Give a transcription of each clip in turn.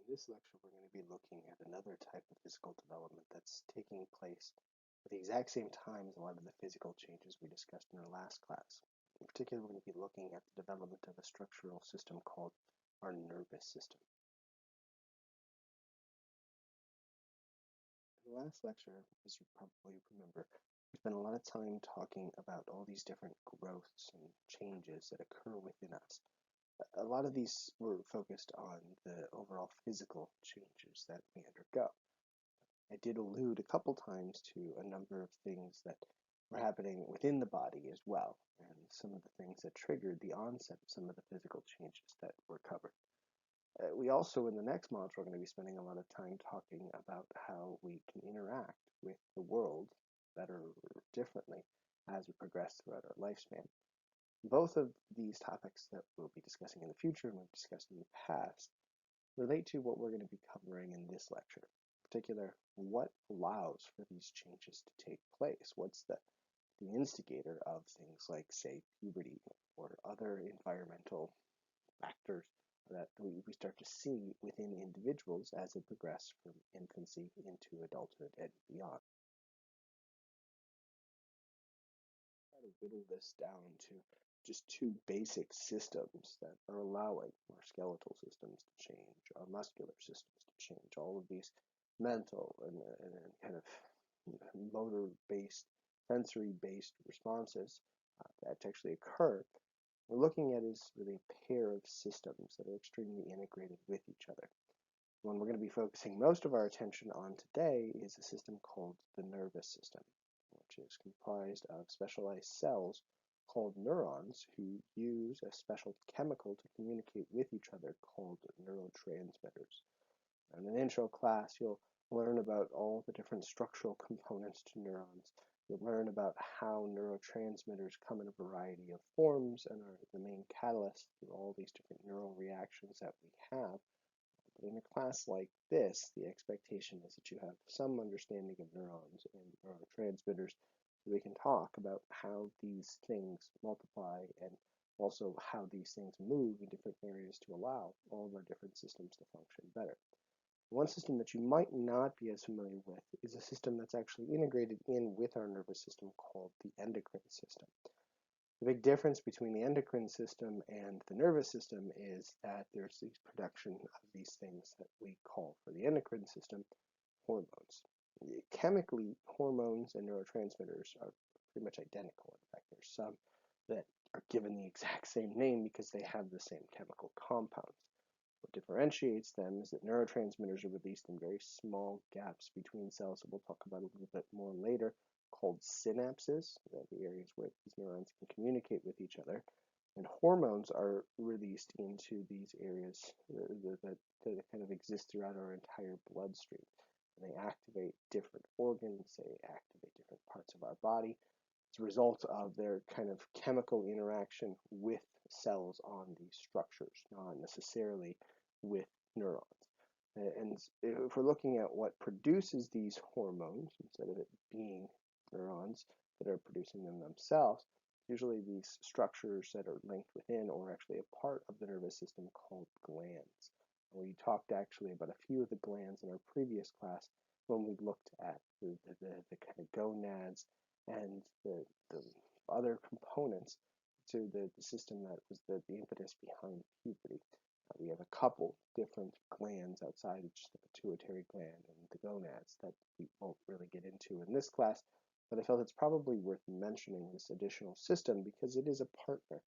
In this lecture, we're going to be looking at another type of physical development that's taking place at the exact same time as a lot of the physical changes we discussed in our last class. In particular, we're going to be looking at the development of a structural system called our nervous system. In the last lecture, as you probably remember, we spent a lot of time talking about all these different growths and changes that occur within us. A lot of these were focused on the overall physical changes that we undergo. I did allude a couple times to a number of things that were happening within the body as well, and some of the things that triggered the onset of some of the physical changes that were covered. We also, in the next module, are going to be spending a lot of time talking about how we can interact with the world better or differently as we progress throughout our lifespan. Both of these topics that we'll be discussing in the future and we've discussed in the past relate to what we're going to be covering in this lecture. In particular, what allows for these changes to take place? What's the instigator of things like, say, puberty or other environmental factors that we start to see within individuals as they progress from infancy into adulthood and beyond. Try to whittle this down to just two basic systems that are allowing our skeletal systems to change, our muscular systems to change, all of these mental and kind of motor-based, sensory-based responses that actually occur. We're looking at is really a pair of systems that are extremely integrated with each other. The one we're going to be focusing most of our attention on today is a system called the nervous system, which is comprised of specialized cells called neurons who use a special chemical to communicate with each other called neurotransmitters. In an intro class, you'll learn about all the different structural components to neurons. You'll learn about how neurotransmitters come in a variety of forms and are the main catalyst to all these different neural reactions that we have. But in a class like this, the expectation is that you have some understanding of neurons and neurotransmitters so we can talk about how these things multiply and also how these things move in different areas to allow all of our different systems to function better. One system that you might not be as familiar with is a system that's actually integrated in with our nervous system called the endocrine system. The big difference between the endocrine system and the nervous system is that there's the production of these things that we call, for the endocrine system, hormones. Chemically, hormones and neurotransmitters are pretty much identical. In fact, there's some that are given the exact same name because they have the same chemical compounds. What differentiates them is that neurotransmitters are released in very small gaps between cells that we'll talk about a little bit more later, called synapses, the areas where these neurons can communicate with each other. And hormones are released into these areas that kind of exist throughout our entire bloodstream. And they activate different organs, they activate different parts of our body. It's a result of their kind of chemical interaction with cells on these structures, not necessarily with neurons. And if we're looking at what produces these hormones, instead of it being neurons that are producing them themselves, usually these structures that are linked within or actually a part of the nervous system called glands. And we talked actually about a few of the glands in our previous class when we looked at the kind of gonads and the other components to the system that was the impetus behind puberty. We have a couple different glands outside of just the pituitary gland and the gonads that we won't really get into in this class, but I felt it's probably worth mentioning this additional system because it is a partner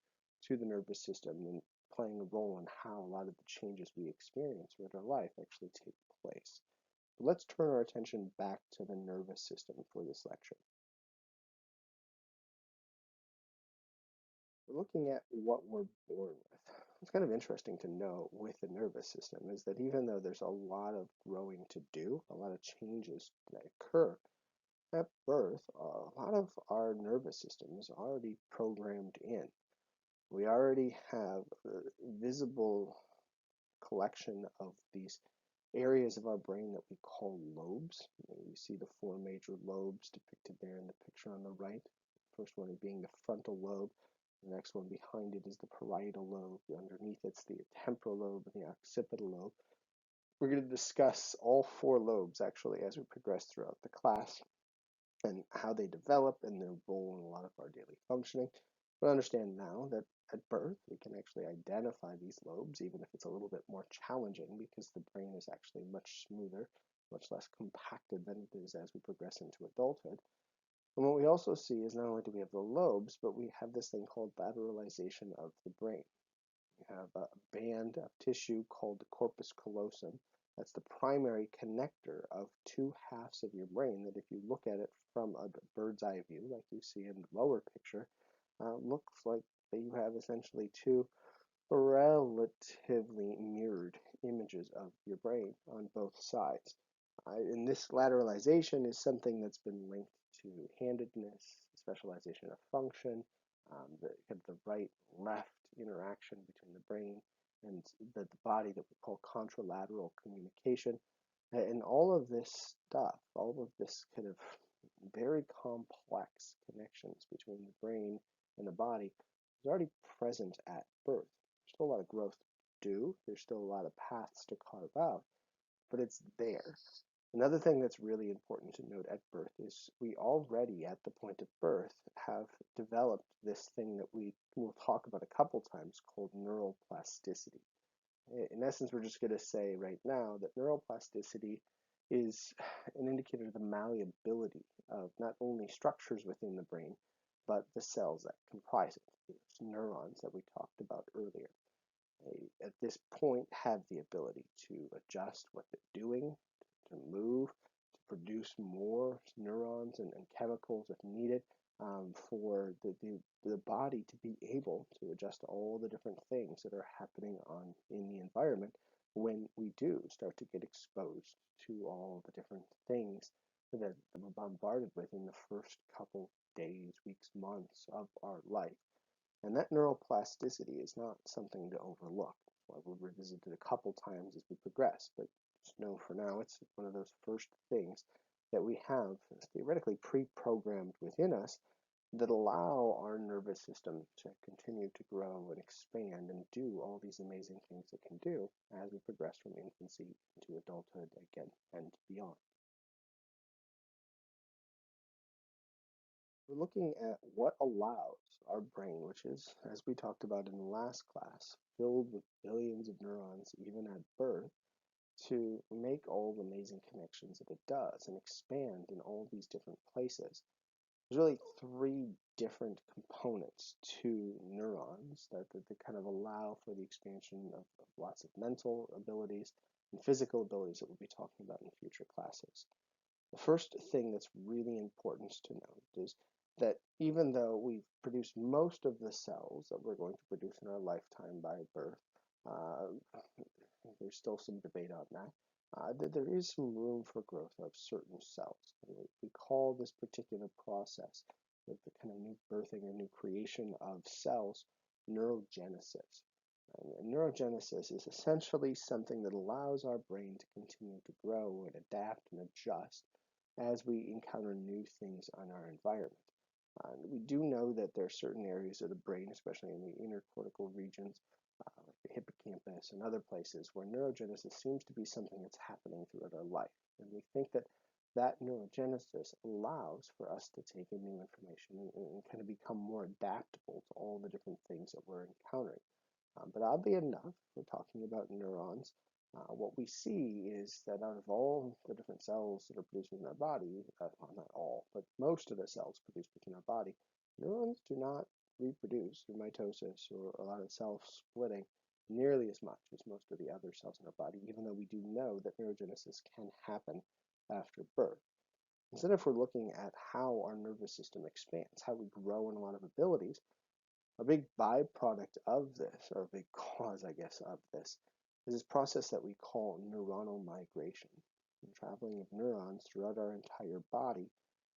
to the nervous system and playing a role in how a lot of the changes we experience with our life actually take place. But let's turn our attention back to the nervous system for this lecture. We're looking at what we're born with. What's kind of interesting to know with the nervous system is that even though there's a lot of growing to do, a lot of changes that occur at birth, a lot of our nervous system is already programmed in. We already have a visible collection of these areas of our brain that we call lobes. You see the four major lobes depicted there in the picture on the right. The first one being the frontal lobe. The next one behind it is the parietal lobe. Underneath it's the temporal lobe and the occipital lobe. We're going to discuss all four lobes actually as we progress throughout the class and how they develop and their role in a lot of our daily functioning. We understand now that at birth we can actually identify these lobes, even if it's a little bit more challenging because the brain is actually much smoother, much less compacted than it is as we progress into adulthood. And what we also see is not only do we have the lobes, but we have this thing called lateralization of the brain. We have a band of tissue called the corpus callosum. That's the primary connector of two halves of your brain that if you look at it from a bird's eye view, like you see in the lower picture, looks like that you have essentially two relatively mirrored images of your brain on both sides. And this lateralization is something that's been linked to handedness, specialization of function, the right-left interaction between the brain and the body that we call contralateral communication. And all of this stuff, all of this kind of very complex connections between the brain and the body is already present at birth. There's still a lot of growth to do. There's still a lot of paths to carve out, but it's there. Another thing that's really important to note at birth is we already, at the point of birth, have developed this thing that we will talk about a couple times called neural plasticity. In essence, we're just going to say right now that neuroplasticity is an indicator of the malleability of not only structures within the brain, but the cells that comprise it, those neurons that we talked about earlier. They, at this point, have the ability to adjust what they're doing, to move, to produce more neurons and chemicals if needed, for the body to be able to adjust to all the different things that are happening in the environment when we do start to get exposed to all the different things that we're bombarded with in the first couple days, weeks, months of our life. And that neuroplasticity is not something to overlook. That's why we'll revisit it a couple times as we progress, but just know for now it's one of those first things that we have theoretically pre-programmed within us that allow our nervous system to continue to grow and expand and do all these amazing things it can do as we progress from infancy into adulthood again and beyond. We're looking at what allows our brain, which is, as we talked about in the last class, filled with billions of neurons even at birth, to make all the amazing connections that it does and expand in all these different places. There's really three different components to neurons that kind of allow for the expansion of lots of mental abilities and physical abilities that we'll be talking about in future classes. The first thing that's really important to note is that even though we've produced most of the cells that we're going to produce in our lifetime by birth, uh, there's still some debate on that. There is some room for growth of certain cells. We call this particular process, the kind of new birthing or new creation of cells, neurogenesis. And neurogenesis is essentially something that allows our brain to continue to grow and adapt and adjust as we encounter new things on our environment. We do know that there are certain areas of the brain, especially in the inner cortical regions, like the hippocampus and other places, where neurogenesis seems to be something that's happening throughout our life. And we think that that neurogenesis allows for us to take in new information and kind of become more adaptable to all the different things that we're encountering. But oddly enough, we're talking about neurons. What we see is that out of all the different cells that are produced in our body, well, not all, but most of the cells produced within our body, neurons do not reproduce through mitosis or a lot of self-splitting nearly as much as most of the other cells in our body, even though we do know that neurogenesis can happen after birth. Instead, if we're looking at how our nervous system expands, how we grow in a lot of abilities, a big byproduct of this, or a big cause, I guess, of this, is this process that we call neuronal migration, the traveling of neurons throughout our entire body.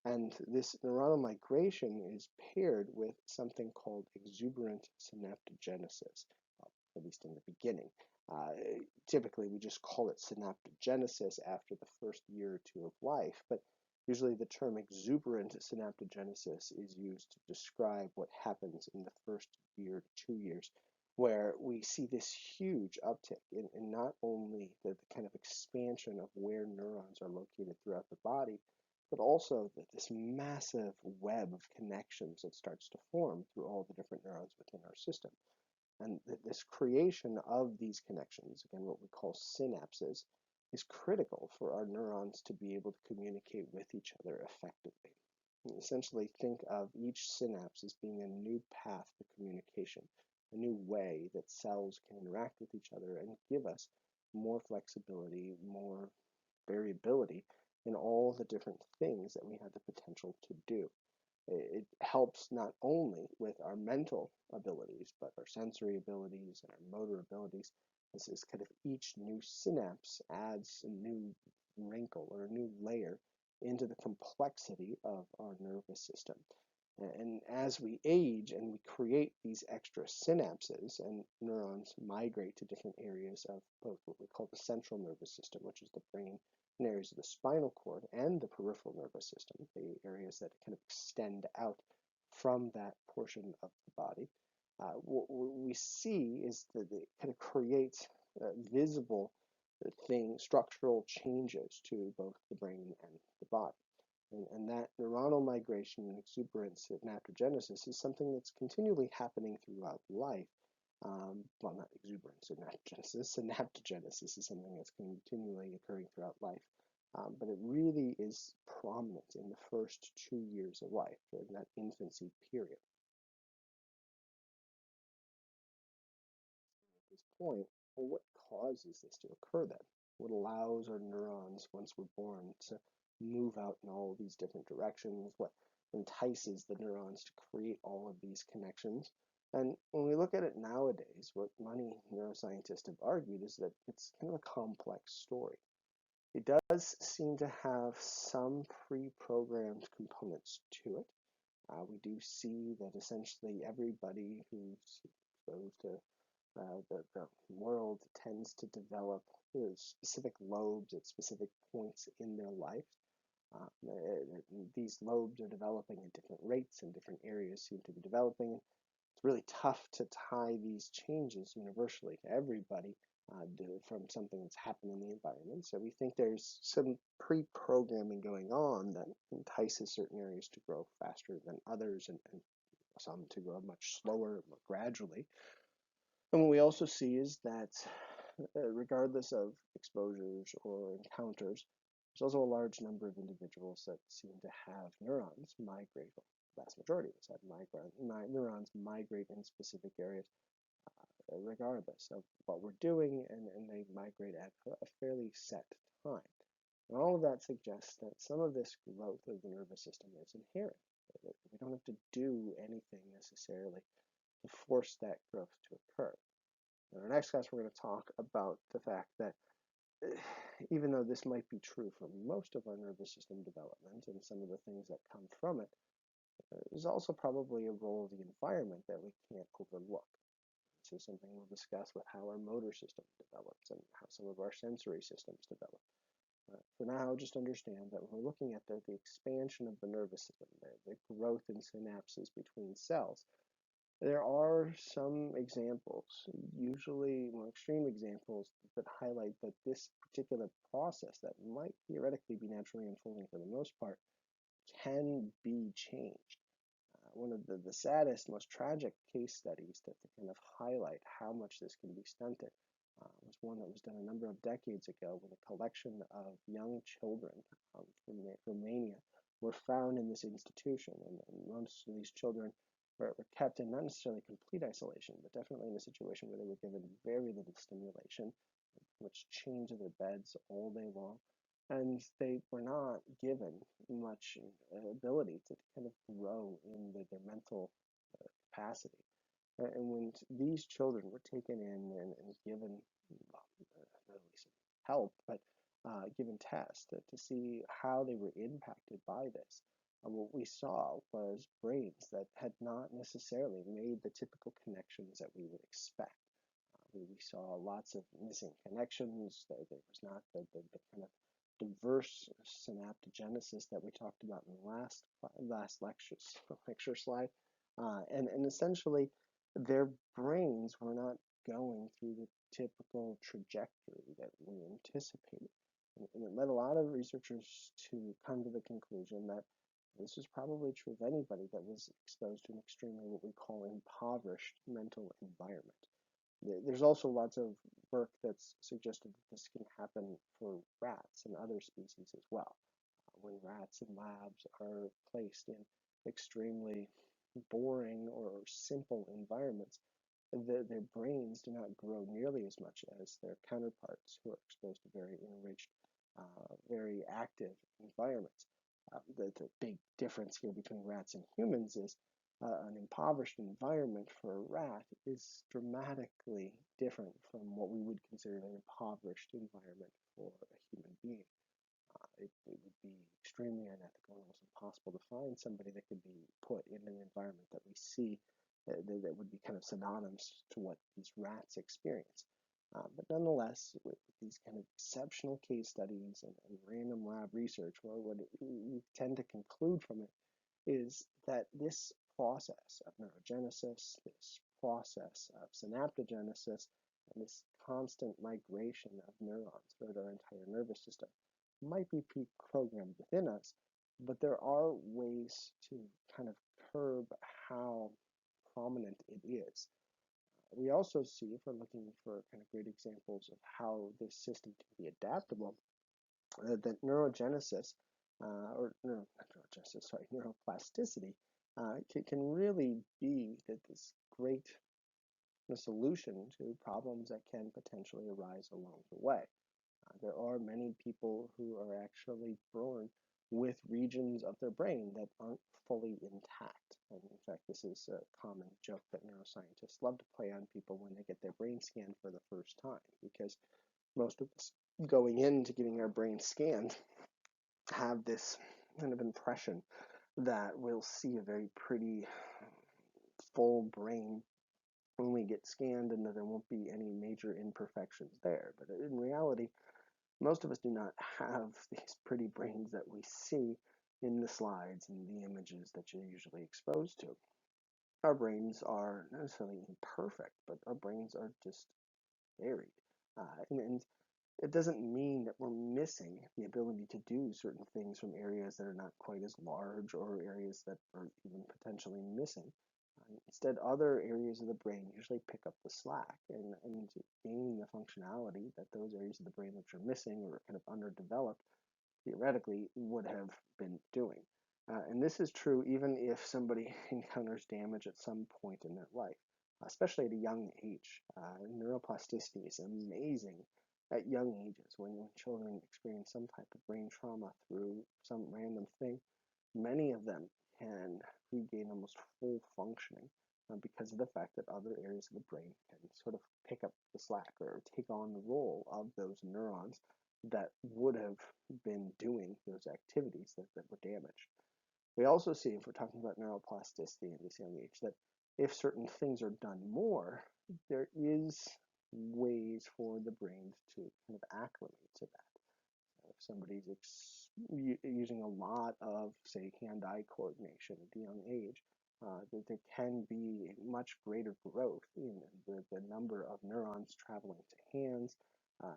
And this neuronal migration is paired with something called exuberant synaptogenesis, at least in the beginning. Typically, we just call it synaptogenesis after the first year or two of life, but usually the term exuberant synaptogenesis is used to describe what happens in the first year to 2 years where we see this huge uptick in not only the kind of expansion of where neurons are located throughout the body, but also this massive web of connections that starts to form through all the different neurons within our system. And this creation of these connections, again, what we call synapses, is critical for our neurons to be able to communicate with each other effectively. And essentially, think of each synapse as being a new path for communication, a new way that cells can interact with each other and give us more flexibility, more variability in all the different things that we have the potential to do. It helps not only with our mental abilities, but our sensory abilities and our motor abilities. This is kind of each new synapse adds a new wrinkle or a new layer into the complexity of our nervous system. And as we age and we create these extra synapses and neurons migrate to different areas of both what we call the central nervous system, which is the brain, and areas of the spinal cord and the peripheral nervous system, the areas that kind of extend out from that portion of the body, what we see is that it kind of creates visible structural changes to both the brain and the body. And that neuronal migration and exuberance synaptogenesis is something that's continually happening throughout life. Well, not exuberance synaptogenesis. Synaptogenesis is something that's continually occurring throughout life. But it really is prominent in the first 2 years of life, during that infancy period. At this point, well, what causes this to occur then? What allows our neurons, once we're born, to move out in all these different directions? What entices the neurons to create all of these connections? And when we look at it nowadays, what many neuroscientists have argued is that it's kind of a complex story. It does seem to have some pre-programmed components to it. We do see that essentially everybody who's exposed to the world tends to develop specific lobes at specific points in their life. These lobes are developing at different rates, and different areas seem to be developing. It's really tough to tie these changes universally to everybody from something that's happened in the environment. So we think there's some pre-programming going on that entices certain areas to grow faster than others, and some to grow much slower, more gradually. And what we also see is that regardless of exposures or encounters, there's also a large number of individuals that seem to have neurons migrate. The vast majority of us have neurons migrate in specific areas regardless of what we're doing, and they migrate at a fairly set time. And all of that suggests that some of this growth of the nervous system is inherent. We don't have to do anything necessarily to force that growth to occur. In our next class, we're going to talk about the fact that even though this might be true for most of our nervous system development and some of the things that come from it, there's also probably a role of the environment that we can't overlook. This is something we'll discuss with how our motor system develops and how some of our sensory systems develop. For now, just understand that when we're looking at the expansion of the nervous system, the growth in synapses between cells, there are some examples, usually more extreme examples, that highlight that this particular process that might theoretically be naturally unfolding for the most part can be changed. One of the saddest, most tragic case studies that kind of highlight how much this can be stunted was one that was done a number of decades ago when a collection of young children from Romania were found in this institution. And most of these children were kept in not necessarily complete isolation, but definitely in a situation where they were given very little stimulation, which chained to their beds all day long. And they were not given much ability to kind of grow in their mental capacity. And when these children were taken in and given not really some help, but given tests to see how they were impacted by this, what we saw was brains that had not necessarily made the typical connections that we would expect. We saw lots of missing connections. There was not the kind of diverse synaptogenesis that we talked about in the last lecture slide. And essentially, their brains were not going through the typical trajectory that we anticipated. And it led a lot of researchers to come to the conclusion that this is probably true of anybody that was exposed to an extremely what we call impoverished mental environment. There's also lots of work that's suggested that this can happen for rats and other species as well. When rats in labs are placed in extremely boring or simple environments, their brains do not grow nearly as much as their counterparts who are exposed to very enriched, very active environments. The big difference here between rats and humans is an impoverished environment for a rat is dramatically different from what we would consider an impoverished environment for a human being. It would be extremely unethical and almost impossible to find somebody that could be put in an environment that we see that would be kind of synonymous to what these rats experience. But nonetheless, with these kind of exceptional case studies and random lab research, well, what we tend to conclude from it is that this process of neurogenesis, this process of synaptogenesis, and this constant migration of neurons throughout our entire nervous system might be pre-programmed within us, but there are ways to kind of curb how prominent it is. We also see, if we're looking for kind of great examples of how this system can be adaptable, that neurogenesis, or not neurogenesis, sorry, neuroplasticity, can really be that this great solution to problems that can potentially arise along the way. There are many people who are actually born with regions of their brain that aren't fully intact. And in fact, this is a common joke that neuroscientists love to play on people when they get their brain scanned for the first time, because most of us going into getting our brain scanned have this kind of impression that we'll see a very pretty full brain when we get scanned and that there won't be any major imperfections there. But in reality, most of us do not have these pretty brains that we see in the slides and the images that you're usually exposed to. Our brains are not necessarily imperfect, but our brains are just varied. And it doesn't mean that we're missing the ability to do certain things from areas that are not quite as large or areas that are even potentially missing. Instead, other areas of the brain usually pick up the slack and gain the functionality that those areas of the brain which are missing or kind of underdeveloped theoretically would have been doing. And this is true even if somebody encounters damage at some point in their life, especially at a young age. Neuroplasticity is amazing at young ages when children experience some type of brain trauma through some random thing. Many of them can regain almost full functioning because of the fact that other areas of the brain can sort of pick up the slack or take on the role of those neurons that would have been doing those activities that were damaged. We also see, if we're talking about neuroplasticity in this young age, that if certain things are done more, there is ways for the brain to kind of acclimate to that. If somebody's using a lot of, say, hand-eye coordination at a young age, that there can be much greater growth in the number of neurons traveling to hands,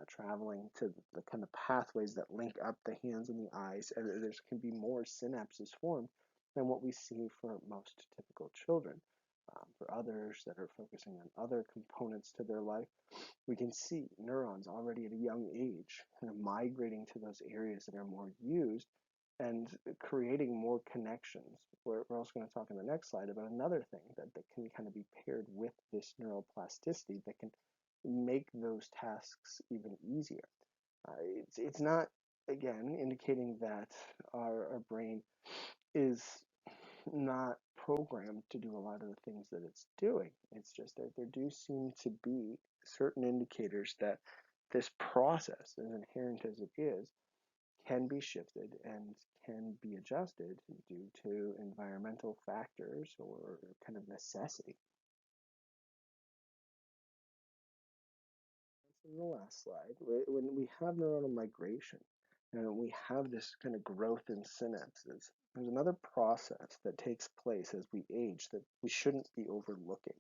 traveling to the kind of pathways that link up the hands and the eyes, and there can be more synapses formed than what we see for most typical children. For others that are focusing on other components to their life, we can see neurons already at a young age kind of migrating to those areas that are more used and creating more connections. We're also going to talk in the next slide about another thing that can kind of be paired with this neuroplasticity that can make those tasks even easier. It's not, again, indicating that our brain is not programmed to do a lot of the things that it's doing. It's just that there do seem to be certain indicators that this process, as inherent as it is, can be shifted and can be adjusted due to environmental factors or kind of necessity. In the last slide, when we have neuronal migration and we have this kind of growth in synapses, there's another process that takes place as we age that we shouldn't be overlooking.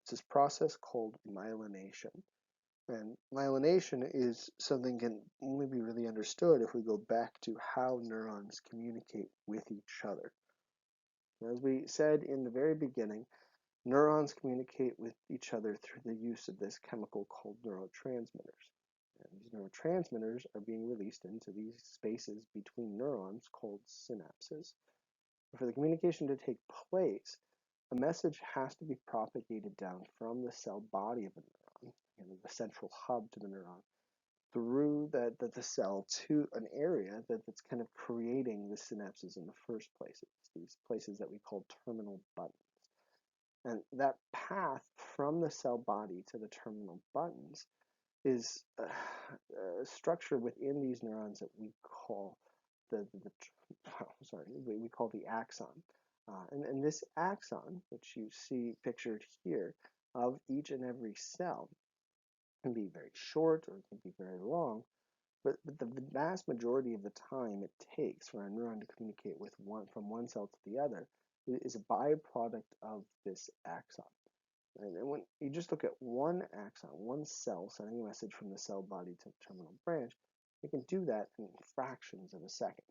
It's this process called myelination. And myelination is something that can only be really understood if we go back to how neurons communicate with each other. As we said in the very beginning, neurons communicate with each other through the use of this chemical called neurotransmitters. And these neurotransmitters are being released into these spaces between neurons called synapses. For the communication to take place, a message has to be propagated down from the cell body of a neuron, the central hub to the neuron, through the cell to an area that's kind of creating the synapses in the first place. It's these places that we call terminal buttons. And that path from the cell body to the terminal buttons is a structure within these neurons that we call we call the axon. And this axon, which you see pictured here, of each and every cell can be very short or it can be very long, but the vast majority of the time it takes for a neuron to communicate with from one cell to the other is a byproduct of this axon. And when you just look at one axon, one cell sending a message from the cell body to the terminal branch, it can do that in fractions of a second.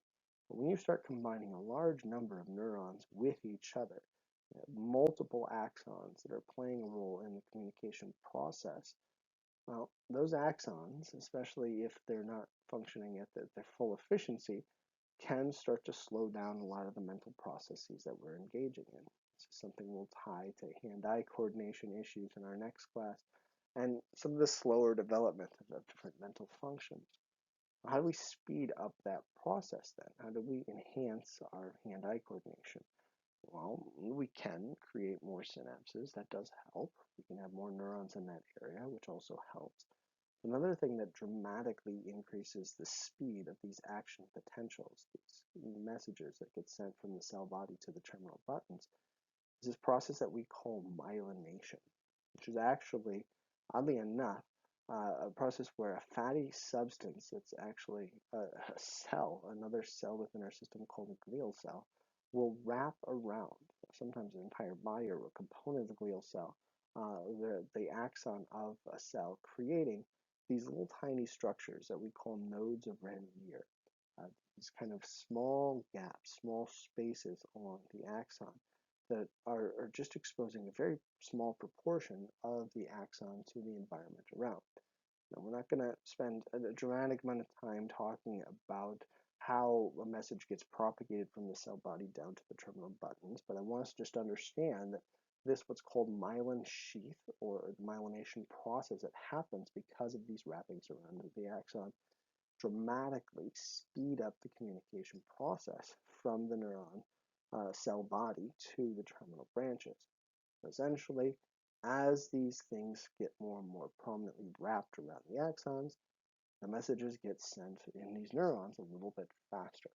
But when you start combining a large number of neurons with each other, multiple axons that are playing a role in the communication process, well, those axons, especially if they're not functioning at their full efficiency, can start to slow down a lot of the mental processes that we're engaging in. This is something we'll tie to hand-eye coordination issues in our next class, and some of the slower development of different mental functions. How do we speed up that process then? How do we enhance our hand-eye coordination? Well, we can create more synapses. That does help. We can have more neurons in that area, which also helps. Another thing that dramatically increases the speed of these action potentials, these messages that get sent from the cell body to the terminal buttons, is this process that we call myelination, which is actually, oddly enough, a process where a fatty substance that's actually a cell, another cell within our system called a glial cell, will wrap around, sometimes an entire body or a component of the glial cell, the axon of a cell, creating these little tiny structures that we call nodes of Ranvier. These kind of small gaps, small spaces along the axon that are just exposing a very small proportion of the axon to the environment around. Now, we're not going to spend a dramatic amount of time talking about how a message gets propagated from the cell body down to the terminal buttons, but I want us to just understand that this, what's called myelin sheath, or the myelination process that happens because of these wrappings around the axon, dramatically speed up the communication process from the neuron cell body to the terminal branches. Essentially, as these things get more and more prominently wrapped around the axons, the messages get sent in these neurons a little bit faster.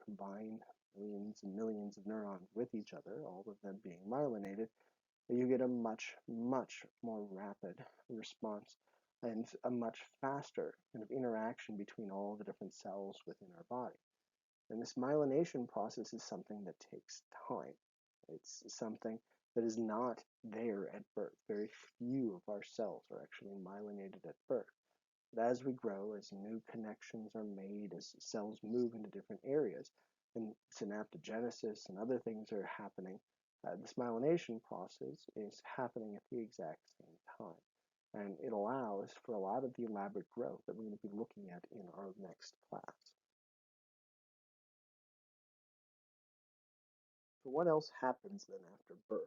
Combine millions and millions of neurons with each other, all of them being myelinated, you get a much, much more rapid response and a much faster kind of interaction between all the different cells within our body. And this myelination process is something that takes time. It's something that is not there at birth. Very few of our cells are actually myelinated at birth. But as we grow, as new connections are made, as cells move into different areas, and synaptogenesis and other things are happening, this myelination process is happening at the exact same time. And it allows for a lot of the elaborate growth that we're going to be looking at in our next class. So what else happens then after birth?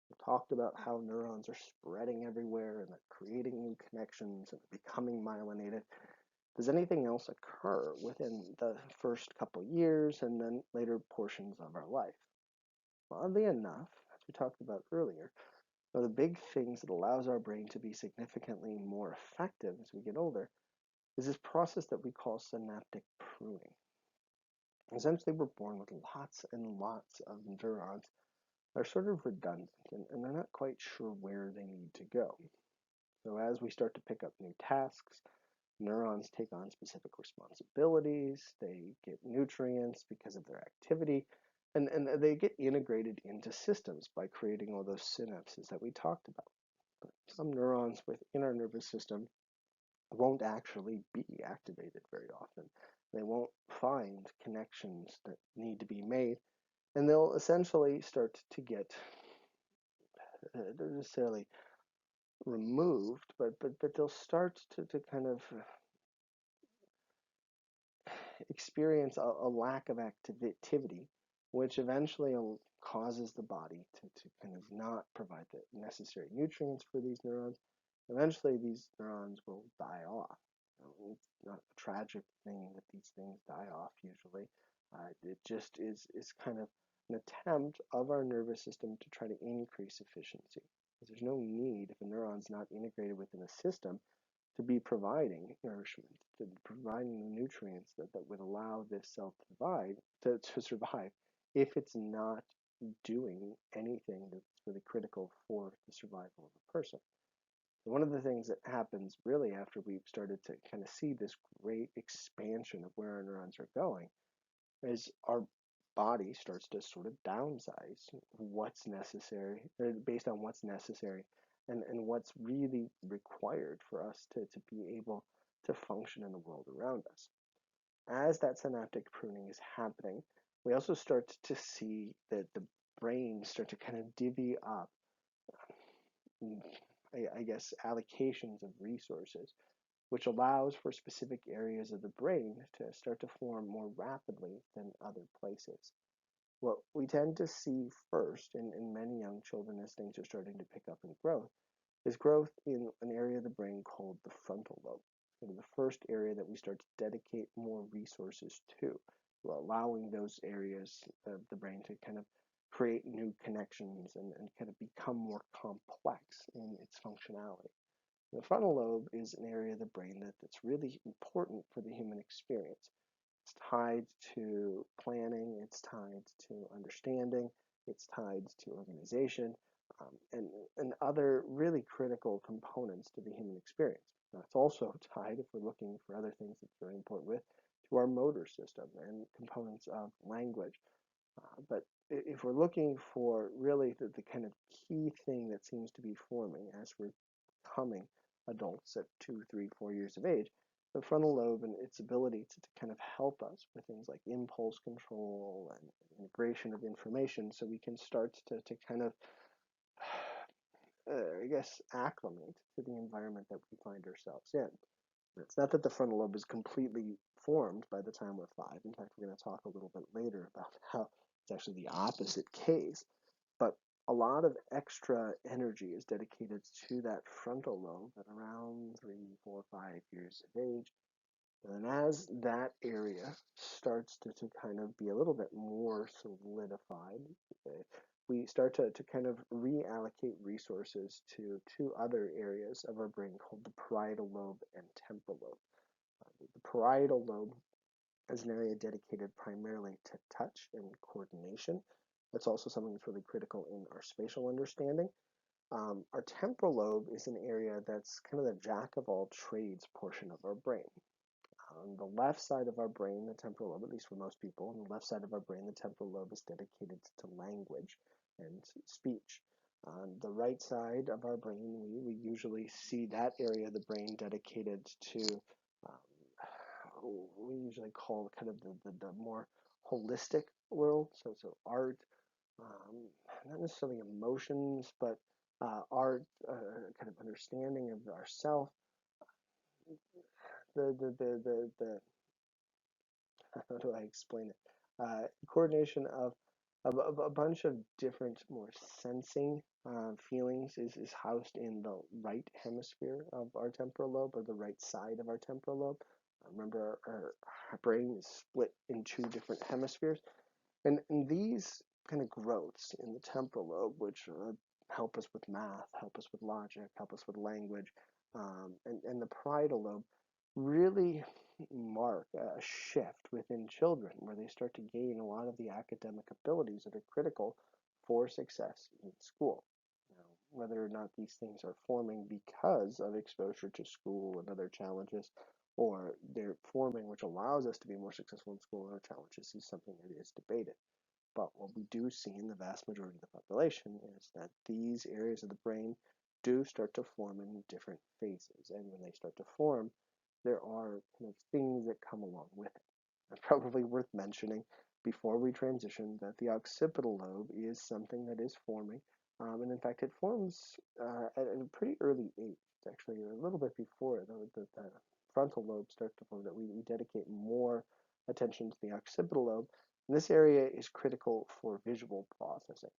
We talked about how neurons are spreading everywhere and they're creating new connections and becoming myelinated. Does anything else occur within the first couple years and then later portions of our life? Well, oddly enough, as we talked about earlier, one of the big things that allows our brain to be significantly more effective as we get older is this process that we call synaptic pruning. Essentially, we're born with lots and lots of neurons that are sort of redundant and they're not quite sure where they need to go. So as we start to pick up new tasks, neurons take on specific responsibilities, they get nutrients because of their activity, And they get integrated into systems by creating all those synapses that we talked about. But some neurons within our nervous system won't actually be activated very often. They won't find connections that need to be made, and they'll essentially start to get not necessarily removed, but they'll start to kind of experience a lack of activity, which eventually causes the body to kind of not provide the necessary nutrients for these neurons. Eventually, these neurons will die off. It's not a tragic thing that these things die off usually. It just is kind of an attempt of our nervous system to try to increase efficiency. Because there's no need, if a neuron's not integrated within a system, to be providing nourishment, to providing the nutrients that would allow this cell to survive if it's not doing anything that's really critical for the survival of a person. So one of the things that happens really after we've started to kind of see this great expansion of where our neurons are going is our body starts to sort of downsize what's necessary based on what's necessary and what's really required for us to be able to function in the world around us. As that synaptic pruning is happening, we also start to see that the brain start to kind of divvy up, I guess, allocations of resources, which allows for specific areas of the brain to start to form more rapidly than other places. What we tend to see first in many young children as things are starting to pick up in growth is growth in an area of the brain called the frontal lobe. It's the first area that we start to dedicate more resources to, allowing those areas of the brain to kind of create new connections and kind of become more complex in its functionality. The frontal lobe is an area of the brain that's really important for the human experience. It's tied to planning, it's tied to understanding, it's tied to organization, and other really critical components to the human experience. Now, it's also tied, if we're looking for other things that's very important with, to our motor system and components of language. But if we're looking for really the kind of key thing that seems to be forming as we're becoming adults at 2, 3, 4 years of age, the frontal lobe and its ability to kind of help us with things like impulse control and integration of information so we can start to kind of, I guess, acclimate to the environment that we find ourselves in. It's not that the frontal lobe is completely formed by the time we're 5. In fact, we're going to talk a little bit later about how it's actually the opposite case. But a lot of extra energy is dedicated to that frontal lobe at around 3, 4, 5 years of age. And as that area starts to kind of be a little bit more solidified, we start to kind of reallocate resources to two other areas of our brain called the parietal lobe and temporal lobe. The parietal lobe is an area dedicated primarily to touch and coordination. That's also something that's really critical in our spatial understanding. Our temporal lobe is an area that's kind of the jack of all trades portion of our brain. On the left side of our brain, the temporal lobe, at least for most people, on the left side of our brain, the temporal lobe is dedicated to language and speech. On the right side of our brain, we usually see that area of the brain dedicated to, we usually call kind of the more holistic world, so art, not necessarily emotions, but art, kind of understanding of ourself, the how do I explain it? Coordination of a bunch of different more sensing feelings is housed in the right hemisphere of our temporal lobe, or the right side of our temporal lobe. Remember, our brain is split in two different hemispheres, and these kind of growths in the temporal lobe, which help us with math, help us with logic, help us with language, and the parietal lobe really mark a shift within children where they start to gain a lot of the academic abilities that are critical for success in school. Now, whether or not these things are forming because of exposure to school and other challenges, or they're forming which allows us to be more successful in school and other challenges, is something that is debated. But what we do see in the vast majority of the population is that these areas of the brain do start to form in different phases. And when they start to form, there are kind of things that come along with it. It's probably worth mentioning before we transition that the occipital lobe is something that is forming. And in fact, it forms at a pretty early age. It's actually a little bit before the frontal lobe starts to form, that we dedicate more attention to the occipital lobe. And this area is critical for visual processing.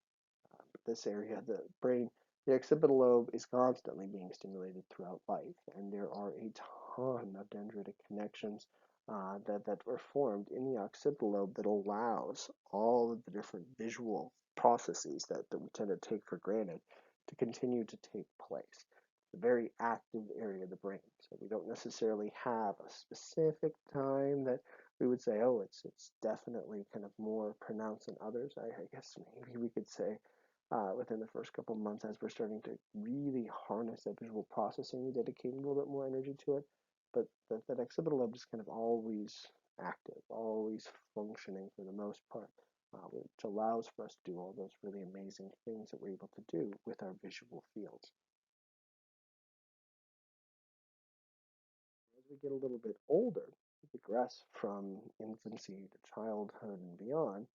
This area, the brain, the occipital lobe is constantly being stimulated throughout life, and there are a ton of dendritic connections that are formed in the occipital lobe that allows all of the different visual processes that we tend to take for granted to continue to take place. It's a very active area of the brain, so we don't necessarily have a specific time that we would say, oh, it's definitely kind of more pronounced than others. I guess maybe we could say within the first couple of months, as we're starting to really harness that visual processing, we dedicate a little bit more energy to it. But that occipital lobe is kind of always active, always functioning for the most part, which allows for us to do all those really amazing things that we're able to do with our visual fields. As we get a little bit older, we progress from infancy to childhood and beyond,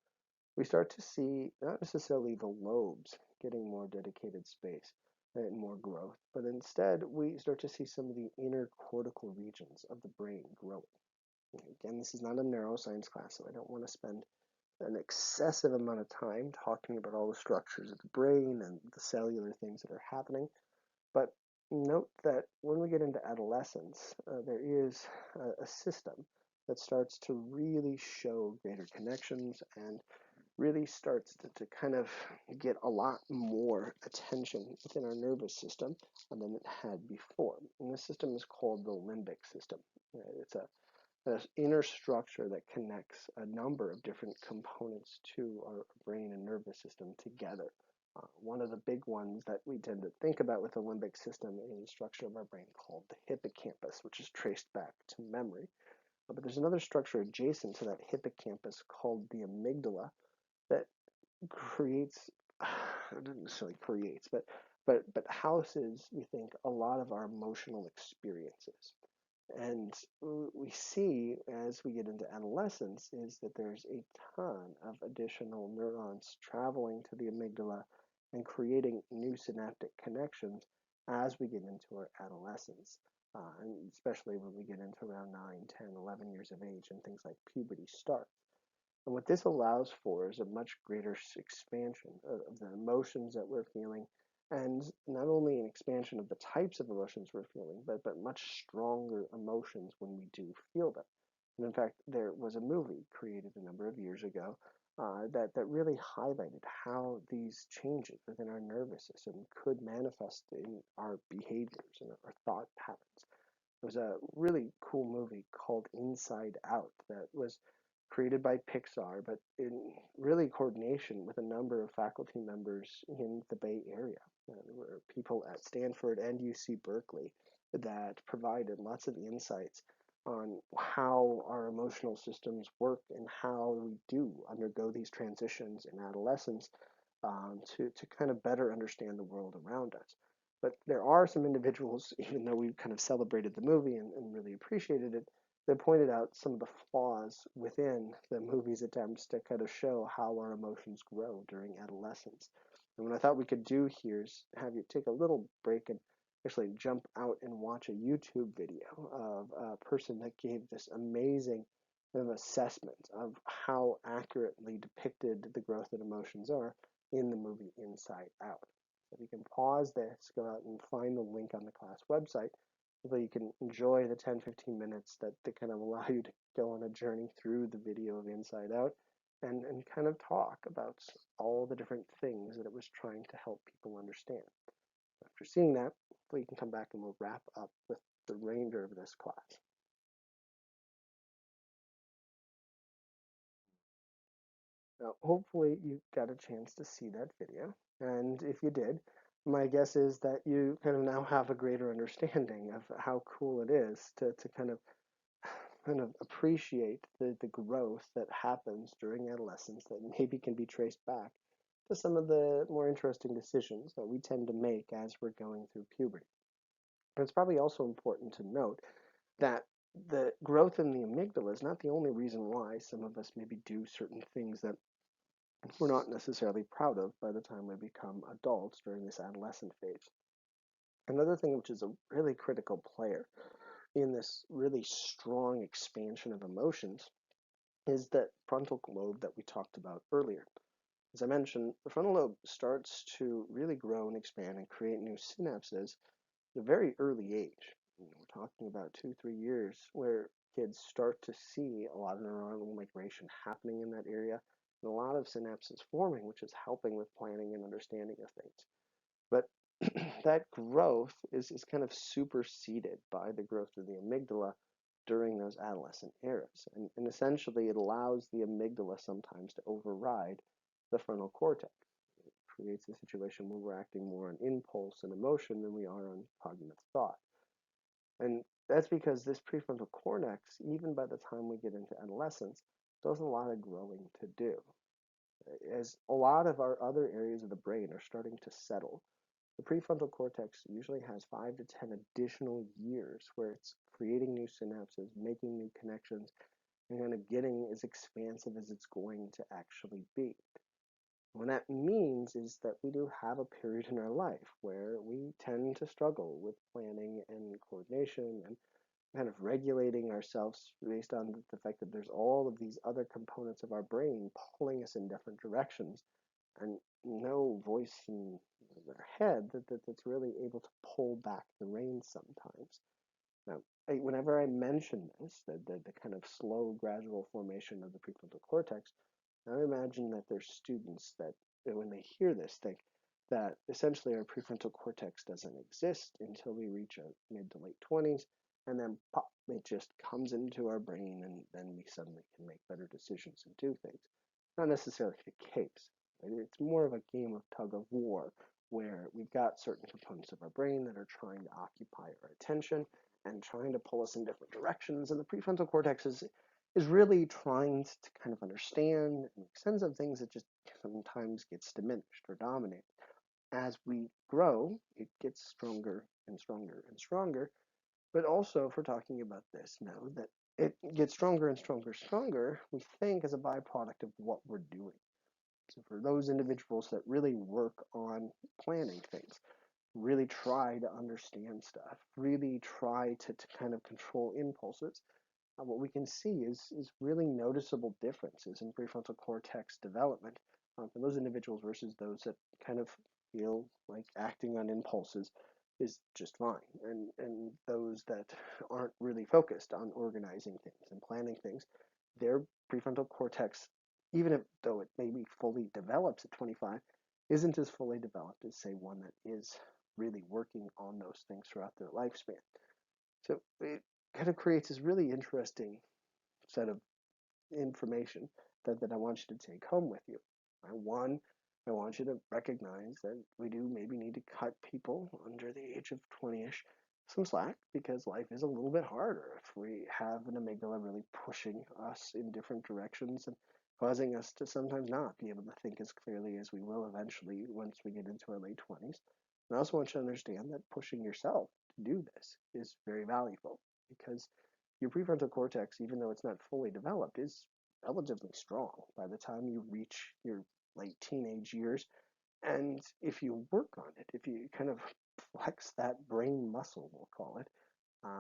we start to see not necessarily the lobes getting more dedicated space and more growth, but instead we start to see some of the inner cortical regions of the brain growing. Again, this is not a neuroscience class, so I don't want to spend an excessive amount of time talking about all the structures of the brain and the cellular things that are happening. But note that when we get into adolescence, there is a system that starts to really show greater connections and really starts to kind of get a lot more attention within our nervous system than it had before. And this system is called the limbic system. It's an inner structure that connects a number of different components to our brain and nervous system together. One of the big ones that we tend to think about with the limbic system is a structure of our brain called the hippocampus, which is traced back to memory. But there's another structure adjacent to that hippocampus called the amygdala that creates, not necessarily creates, but houses, we think, a lot of our emotional experiences. And we see as we get into adolescence is that there's a ton of additional neurons traveling to the amygdala and creating new synaptic connections as we get into our adolescence, and especially when we get into around 9, 10, 11 years of age and things like puberty start. And what this allows for is a much greater expansion of the emotions that we're feeling, and not only an expansion of the types of emotions we're feeling, but much stronger emotions when we do feel them. And in fact, there was a movie created a number of years ago that really highlighted how these changes within our nervous system could manifest in our behaviors and our thought patterns. It was a really cool movie called Inside Out that was created by Pixar, but in really coordination with a number of faculty members in the Bay Area. There were people at Stanford and UC Berkeley that provided lots of insights on how our emotional systems work and how we do undergo these transitions in adolescence to kind of better understand the world around us. But there are some individuals, even though we kind of celebrated the movie and really appreciated it, that pointed out some of the flaws within the movie's attempts to kind of show how our emotions grow during adolescence. And what I thought we could do here is have you take a little break and actually jump out and watch a YouTube video of a person that gave this amazing kind of assessment of how accurately depicted the growth of emotions are in the movie Inside Out. So if you can pause this, go out and find the link on the class website so you can enjoy the 10-15 minutes that kind of allow you to go on a journey through the video of Inside Out and kind of talk about all the different things that it was trying to help people understand. After seeing that, hopefully you can come back and we'll wrap up with the remainder of this class. Now, hopefully you got a chance to see that video, and if you did, my guess is that you kind of now have a greater understanding of how cool it is to kind of kind of appreciate the growth that happens during adolescence that maybe can be traced back to some of the more interesting decisions that we tend to make as we're going through puberty. And it's probably also important to note that the growth in the amygdala is not the only reason why some of us maybe do certain things that we're not necessarily proud of by the time we become adults during this adolescent phase. Another thing which is a really critical player in this really strong expansion of emotions is that frontal lobe that we talked about earlier. As I mentioned, the frontal lobe starts to really grow and expand and create new synapses at a very early age. We're talking about 2, 3 years where kids start to see a lot of neuronal migration happening in that area and a lot of synapses forming, which is helping with planning and understanding of things. But that growth is kind of superseded by the growth of the amygdala during those adolescent eras. And essentially, it allows the amygdala sometimes to override the frontal cortex. It creates a situation where we're acting more on impulse and emotion than we are on cognitive thought. And that's because this prefrontal cortex, even by the time we get into adolescence, does a lot of growing to do. As a lot of our other areas of the brain are starting to settle, the prefrontal cortex usually has 5 to 10 additional years where it's creating new synapses, making new connections, and kind of getting as expansive as it's going to actually be. What that means is that we do have a period in our life where we tend to struggle with planning and coordination and kind of regulating ourselves based on the fact that there's all of these other components of our brain pulling us in different directions and no voice in their head that's really able to pull back the reins sometimes. Now, whenever I mention this, the kind of slow, gradual formation of the prefrontal cortex, I imagine that there's students that, when they hear this, think that essentially our prefrontal cortex doesn't exist until we reach our mid to late 20s, and then pop, it just comes into our brain, and then we suddenly can make better decisions and do things. Not necessarily the case. Right? It's more of a game of tug of war, where we've got certain components of our brain that are trying to occupy our attention and trying to pull us in different directions, and the prefrontal cortex is really trying to kind of understand and make sense of things that just sometimes gets diminished or dominated. As we grow, it gets stronger and stronger and stronger. But also, if we're talking about this, know that it gets stronger and stronger and stronger, we think, as a byproduct of what we're doing. So for those individuals that really work on planning things, really try to understand stuff, really try to kind of control impulses, what we can see is really noticeable differences in prefrontal cortex development for those individuals versus those that kind of feel like acting on impulses is just fine, and those that aren't really focused on organizing things and planning things, their prefrontal cortex, even if though it maybe fully develops at 25, isn't as fully developed as say one that is really working on those things throughout their lifespan. So it kind of creates this really interesting set of information that I want you to take home with you. One, I want you to recognize that we do maybe need to cut people under the age of 20-ish some slack because life is a little bit harder if we have an amygdala really pushing us in different directions and causing us to sometimes not be able to think as clearly as we will eventually once we get into our late 20s. And I also want you to understand that pushing yourself to do this is very valuable because your prefrontal cortex, even though it's not fully developed, is relatively strong by the time you reach your late teenage years. And if you work on it, if you kind of flex that brain muscle, we'll call it,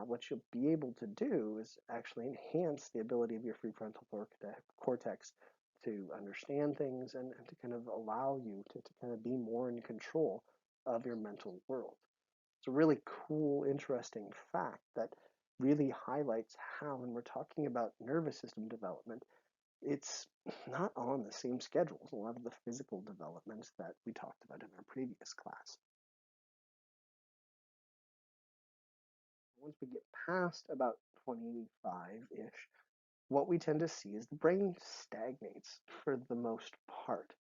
what you'll be able to do is actually enhance the ability of your prefrontal cortex to understand things and to kind of allow you to kind of be more in control of your mental world. It's a really cool, interesting fact that really highlights how, when we're talking about nervous system development, it's not on the same schedule as a lot of the physical developments that we talked about in our previous class. Once we get past about 25-ish, what we tend to see is the brain stagnates for the most part.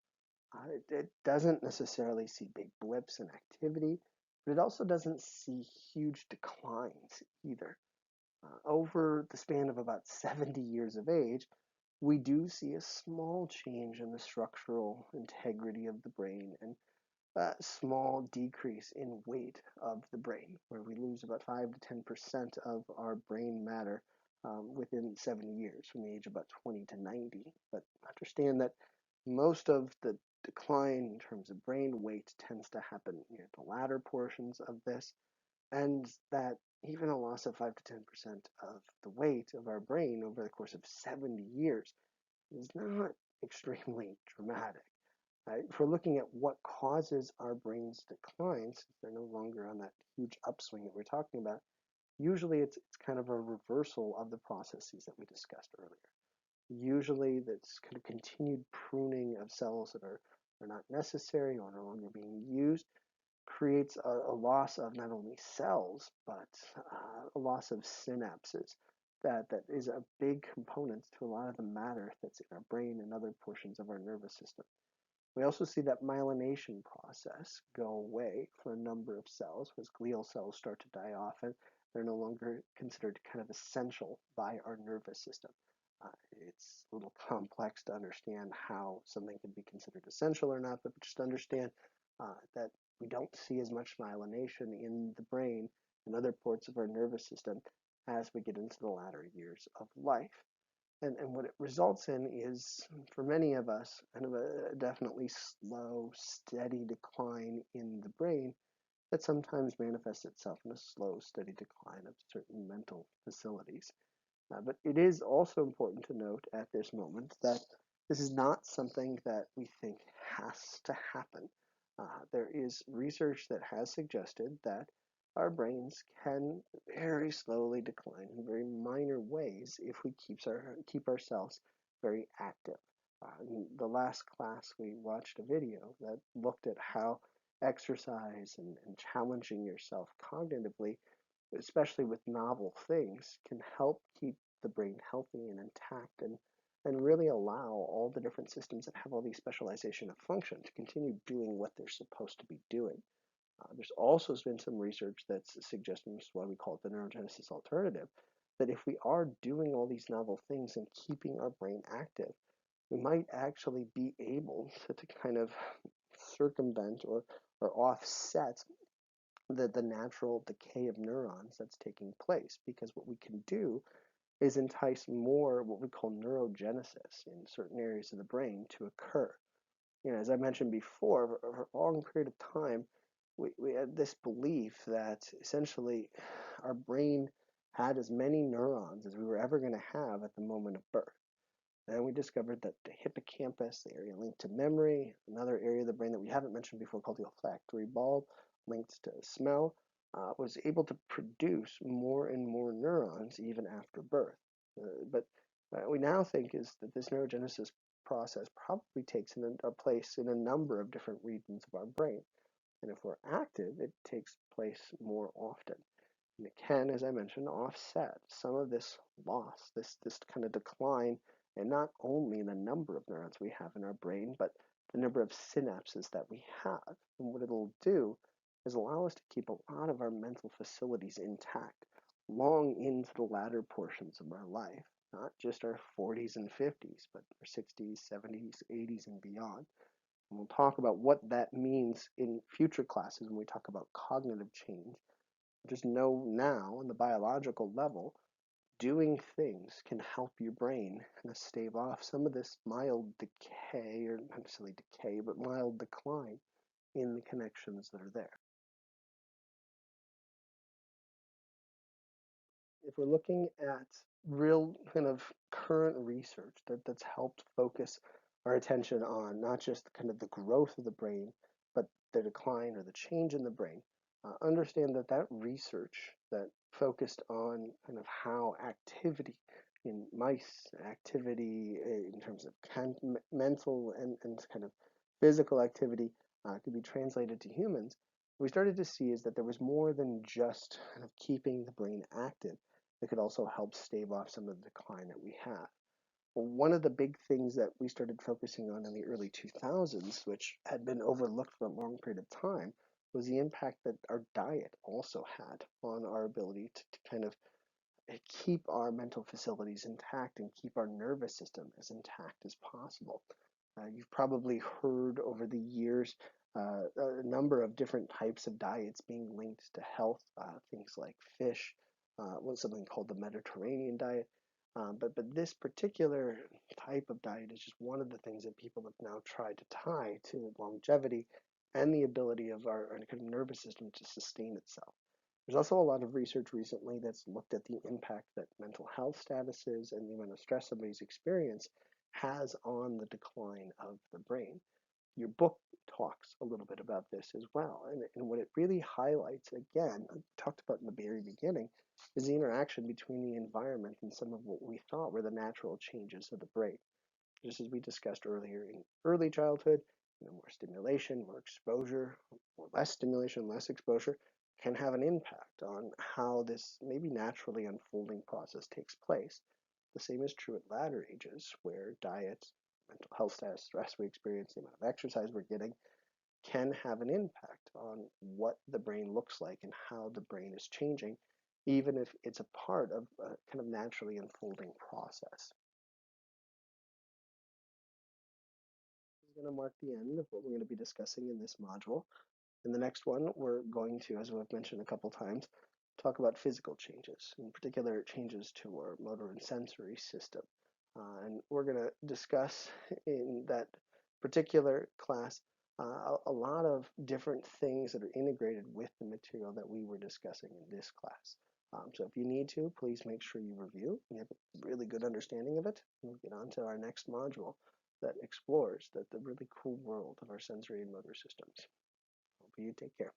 It doesn't necessarily see big blips in activity, but it also doesn't see huge declines either. Over the span of about 70 years of age, we do see a small change in the structural integrity of the brain and a small decrease in weight of the brain, where we lose about 5 to 10% of our brain matter within 70 years, from the age of about 20 to 90. But understand that most of the decline in terms of brain weight tends to happen near the latter portions of this, and that even a loss of 5 to 10% of the weight of our brain over the course of 70 years is not extremely dramatic. Right? If we're looking at what causes our brain's decline, since they're no longer on that huge upswing that we're talking about, usually it's kind of a reversal of the processes that we discussed earlier. Usually that's kind of continued pruning of cells that are not necessary or no longer being used creates a loss of not only cells, but a loss of synapses. That is a big component to a lot of the matter that's in our brain and other portions of our nervous system. We also see that myelination process go away for a number of cells, as glial cells start to die off, and they're no longer considered kind of essential by our nervous system. It's a little complex to understand how something can be considered essential or not, but just understand that we don't see as much myelination in the brain and other parts of our nervous system as we get into the latter years of life. And what it results in is, for many of us, kind of a definitely slow, steady decline in the brain that sometimes manifests itself in a slow, steady decline of certain mental facilities. But it is also important to note at this moment that this is not something that we think has to happen. There is research that has suggested that our brains can very slowly decline in very minor ways if we keep ourselves very active. In the last class, we watched a video that looked at how exercise and challenging yourself cognitively, especially with novel things, can help keep the brain healthy and intact and really allow all the different systems that have all these specialization of function to continue doing what they're supposed to be doing. There's also been some research that's suggesting, this is why we call it the neurogenesis alternative, that if we are doing all these novel things and keeping our brain active, we might actually be able to kind of circumvent or offset the natural decay of neurons that's taking place, because what we can do is entice more what we call neurogenesis in certain areas of the brain to occur. As I mentioned before, for a long period of time, we had this belief that essentially our brain had as many neurons as we were ever going to have at the moment of birth. And we discovered that the hippocampus, the area linked to memory, another area of the brain that we haven't mentioned before called the olfactory bulb, linked to smell, was able to produce more and more neurons even after birth. But we now think is that this neurogenesis process probably takes place in a number of different regions of our brain. And if we're active, it takes place more often. And it can, as I mentioned, offset some of this loss, this kind of decline, and not only in the number of neurons we have in our brain, but the number of synapses that we have. And what it'll do is allow us to keep a lot of our mental facilities intact long into the latter portions of our life, not just our 40s and 50s, but our 60s, 70s, 80s, and beyond. And we'll talk about what that means in future classes when we talk about cognitive change. Just know now, on the biological level, doing things can help your brain kind of stave off some of this mild decay, or not necessarily decay, but mild decline in the connections that are there. If we're looking at real kind of current research that's helped focus our attention on not just kind of the growth of the brain, but the decline or the change in the brain, understand that research that focused on kind of how activity in mice, activity in terms of mental and kind of physical activity could be translated to humans, we started to see is that there was more than just kind of keeping the brain active that could also help stave off some of the decline that we have. Well, one of the big things that we started focusing on in the early 2000s, which had been overlooked for a long period of time, was the impact that our diet also had on our ability to kind of keep our mental facilities intact and keep our nervous system as intact as possible. You've probably heard over the years a number of different types of diets being linked to health, things like fish, something called the Mediterranean diet. But this particular type of diet is just one of the things that people have now tried to tie to longevity and the ability of our kind of nervous system to sustain itself. There's also a lot of research recently that's looked at the impact that mental health statuses and the amount of stress somebody's experience has on the decline of the brain. Your book talks a little bit about this as well. And what it really highlights, again, I talked about in the very beginning, is the interaction between the environment and some of what we thought were the natural changes of the brain. Just as we discussed earlier in early childhood, more stimulation, more exposure, or less stimulation, less exposure can have an impact on how this maybe naturally unfolding process takes place. The same is true at latter ages, where diet, mental health status, stress we experience, the amount of exercise we're getting can have an impact on what the brain looks like and how the brain is changing, even if it's a part of a kind of naturally unfolding process. This is going to mark the end of what we're going to be discussing in this module. In the next one, we're going to, as we've mentioned a couple times, talk about physical changes, in particular changes to our motor and sensory system. And we're going to discuss in that particular class a lot of different things that are integrated with the material that we were discussing in this class. So if you need to, please make sure you review and have a really good understanding of it. We'll get on to our next module that explores the really cool world of our sensory and motor systems. Hope you take care.